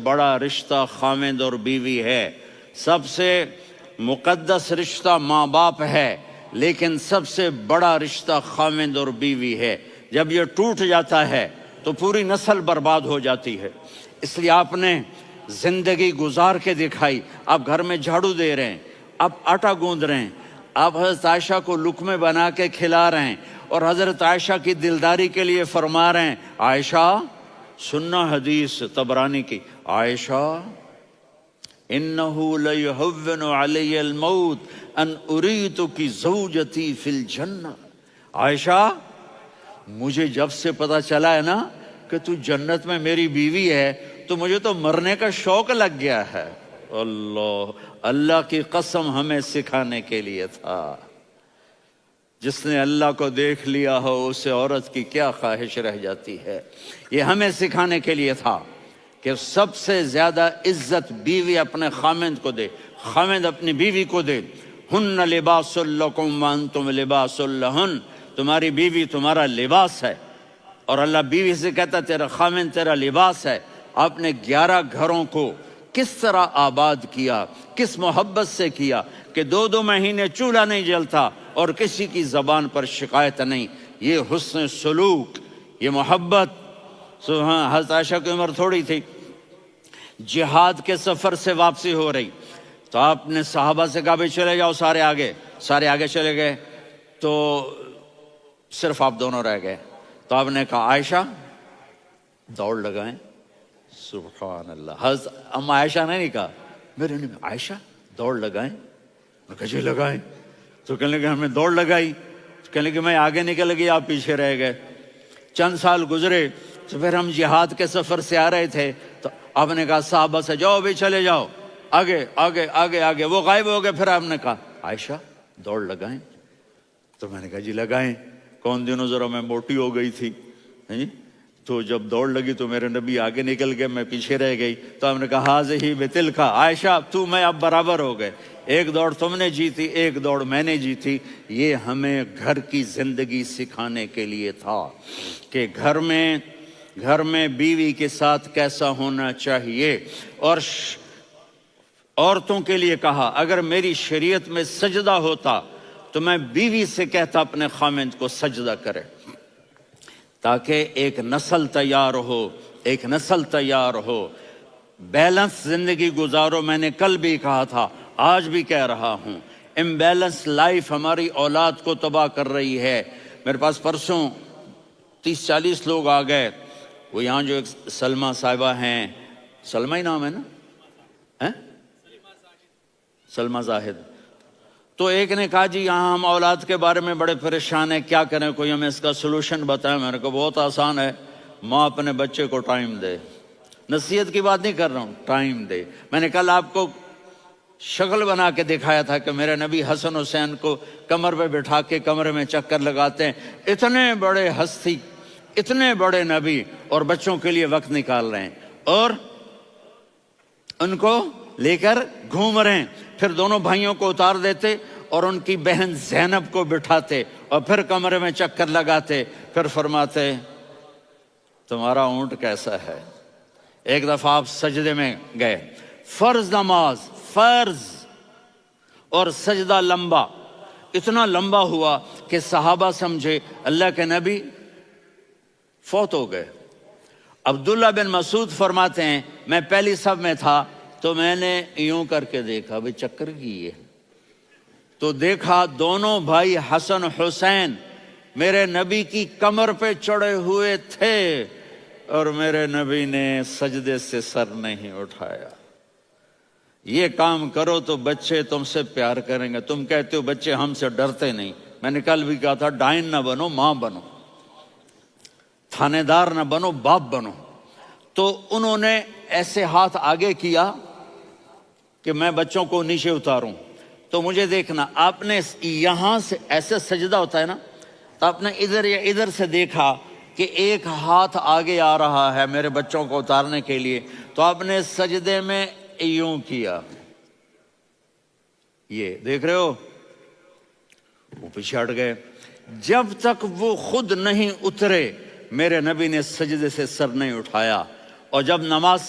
بڑا رشتہ خاوند اور بیوی ہے، سب سے مقدس رشتہ ماں باپ ہے، لیکن سب سے بڑا رشتہ خاوند اور بیوی ہے۔ جب یہ ٹوٹ جاتا ہے تو پوری نسل برباد ہو جاتی ہے۔ اس لیے آپ نے زندگی گزار کے دکھائی۔ آپ گھر میں جھاڑو دے رہے ہیں، آپ آٹا گوندھ رہے ہیں، آپ حضرت عائشہ کو لقمے بنا کے کھلا رہے ہیں، اور حضرت عائشہ کی دلداری کے لیے فرما رہے ہیں، عائشہ سننا حدیث طبرانی کی، عائشہ انہو لیہون علی الموت ان اریتک زوجتی فی الجنہ۔ عائشہ مجھے جب سے پتا چلا ہے نا کہ تو جنت میں میری بیوی ہے تو مجھے تو مرنے کا شوق لگ گیا ہے۔ اللہ کی قسم ہمیں سکھانے کے لیے تھا۔ جس نے اللہ کو دیکھ لیا ہو اسے عورت کی کیا خواہش رہ جاتی ہے۔ یہ ہمیں سکھانے کے لیے تھا کہ سب سے زیادہ عزت بیوی اپنے خاوند کو دے، خاوند اپنی بیوی کو دے۔ ہن لباس لکم وانتم لباس لہن، تمہاری بیوی تمہارا لباس ہے، اور اللہ بیوی سے کہتا تیرا خاوند تیرا لباس ہے۔ آپ نے 11 گھروں کو کس طرح آباد کیا، کس محبت سے کیا کہ 2 مہینے چولہا نہیں جلتا اور کسی کی زبان پر شکایت نہیں۔ یہ حسن سلوک، یہ محبت۔ حضرت عائشہ کی عمر تھوڑی تھی، جہاد کے سفر سے واپسی ہو رہی، تو آپ نے صحابہ سے کہا بھی چلے جاؤ سارے آگے چلے گئے، تو صرف آپ دونوں رہ گئے۔ تو آپ نے کہا عائشہ دوڑ لگائیں۔ سبحان اللہ، حضرت اما عائشہ نے نہیں کہا، میرے نے عائشہ دوڑ لگائیں، میں کہا جی لگائیں۔ تو کہنے لگے ہمیں دوڑ لگائی، کہنے لگے میں آگے نکل گئی آپ پیچھے رہ گئے۔ چند سال گزرے تو پھر ہم جہاد کے سفر سے آ رہے تھے، تو آپ نے کہا صحابہ سے جاؤ بھی چلے جاؤ آگے آگے آگے آگے، وہ غائب ہو گئے۔ پھر آپ نے کہا عائشہ دوڑ لگائیں، تو میں نے کہا جی لگائیں۔ کون دنوں ذرا میں موٹی ہو گئی تھی، تو جب دوڑ لگی تو میرے نبی آگے نکل گئے، میں پیچھے رہ گئی۔ تو ہم نے کہا ہاذہ بتلک، عائشہ تو میں اب برابر ہو گئے، ایک دوڑ تم نے جیتی ایک دوڑ میں نے جیتی۔ یہ ہمیں گھر کی زندگی سکھانے کے لیے تھا کہ گھر میں بیوی کے ساتھ کیسا ہونا چاہیے۔ اور عورتوں کے لیے کہا اگر میری شریعت میں سجدہ ہوتا تو میں بیوی سے کہتا اپنے خاوند کو سجدہ کرے، تاکہ ایک نسل تیار ہو، بیلنس زندگی گزارو۔ میں نے کل بھی کہا تھا، آج بھی کہہ رہا ہوں، امبیلنس لائف ہماری اولاد کو تباہ کر رہی ہے۔ میرے پاس پرسوں 30-40 لوگ آ گئے، وہ یہاں جو ایک سلمہ صاحبہ ہیں، سلمہ ہی نام ہے نا، سلمہ زاہد، تو ایک نے کہا جی یہاں ہم اولاد کے بارے میں بڑے پریشان ہیں، کیا کریں، کوئی ہمیں اس کا سلوشن بتائیں۔ میں نے کہا بہت آسان ہے، ماں اپنے بچے کو ٹائم دے۔ نصیحت کی بات نہیں کر رہا ہوں، ٹائم دے۔ میں نے کل آپ کو شکل بنا کے دکھایا تھا کہ میرے نبی حسن حسین کو کمر پہ بٹھا کے کمرے میں چکر لگاتے ہیں۔ اتنے بڑے ہستی، اتنے بڑے نبی، اور بچوں کے لیے وقت نکال رہے ہیں اور ان کو لے کر گھوم رہے ہیں۔ پھر دونوں بھائیوں کو اتار دیتے اور ان کی بہن زینب کو بٹھاتے اور پھر کمرے میں چکر لگاتے، پھر فرماتے تمہارا اونٹ کیسا ہے۔ ایک دفعہ آپ سجدے میں گئے، فرض نماز، فرض، اور سجدہ لمبا، اتنا لمبا ہوا کہ صحابہ سمجھے اللہ کے نبی فوت ہو گئے۔ عبداللہ بن مسعود فرماتے ہیں میں پہلی صف میں تھا تو میں نے یوں کر کے دیکھا بھئی چکر کی ہے، تو دیکھا دونوں بھائی حسن حسین میرے نبی کی کمر پہ چڑھے ہوئے تھے اور میرے نبی نے سجدے سے سر نہیں اٹھایا۔ یہ کام کرو تو بچے تم سے پیار کریں گے۔ تم کہتے ہو بچے ہم سے ڈرتے نہیں، میں نے کل بھی کہا تھا ڈائن نہ بنو، ماں بنو، تھانے دار نہ بنو، باپ بنو۔ تو انہوں نے ایسے ہاتھ آگے کیا کہ میں بچوں کو نیچے اتاروں، تو مجھے دیکھنا، آپ نے یہاں سے ایسے سجدہ ہوتا ہے نا، تو آپ نے ادھر یا ادھر سے دیکھا کہ ایک ہاتھ آگے آ رہا ہے میرے بچوں کو اتارنے کے لیے، تو آپ نے سجدے میں یوں کیا، یہ دیکھ رہے ہو، وہ پیچھے ہٹ گئے۔ جب تک وہ خود نہیں اترے میرے نبی نے سجدے سے سر نہیں اٹھایا، اور جب نماز